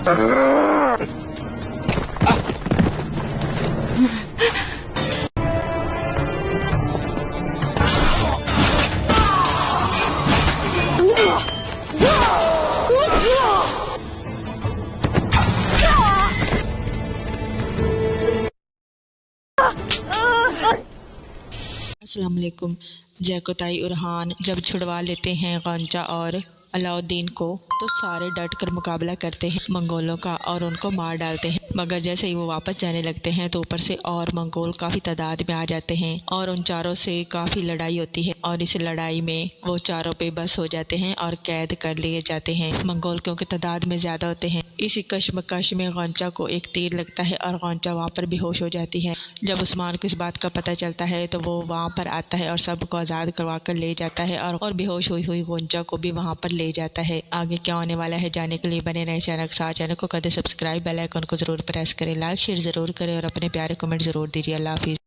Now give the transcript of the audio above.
अस्सलाम वालेकुम। जैकोताई उरहान जब छुड़वा लेते हैं गांजा और अलाउद्दीन को तो सारे डट कर मुकाबला करते हैं मंगोलों का और उनको मार डालते हैं, मगर जैसे ही वो वापस जाने लगते हैं तो ऊपर से और मंगोल काफ़ी तादाद में आ जाते हैं और उन चारों से काफ़ी लड़ाई होती है और इस लड़ाई में वो चारों पे बस हो जाते हैं और कैद कर लिए जाते हैं। मंगोल क्योंकि तादाद में ज़्यादा होते हैं। इसी कशमकश में गांजा को एक तीर लगता है और गांजा वहाँ पर बेहोश हो जाती है। जब उस्मान को इस बात का पता चलता है तो वो वहाँ पर आता है और सबको आज़ाद करवा कर ले जाता है और बेहोश हुई हुई गांजा को भी वहाँ पर ले जाता है। आगे क्या होने वाला है जानने के लिए बने रहे चैनल को कर दे सब्सक्राइब, बेल आइकन को जरूर प्रेस करें, लाइक शेयर जरूर करें और अपने प्यारे कमेंट जरूर दीजिए। अल्लाह हाफिज़।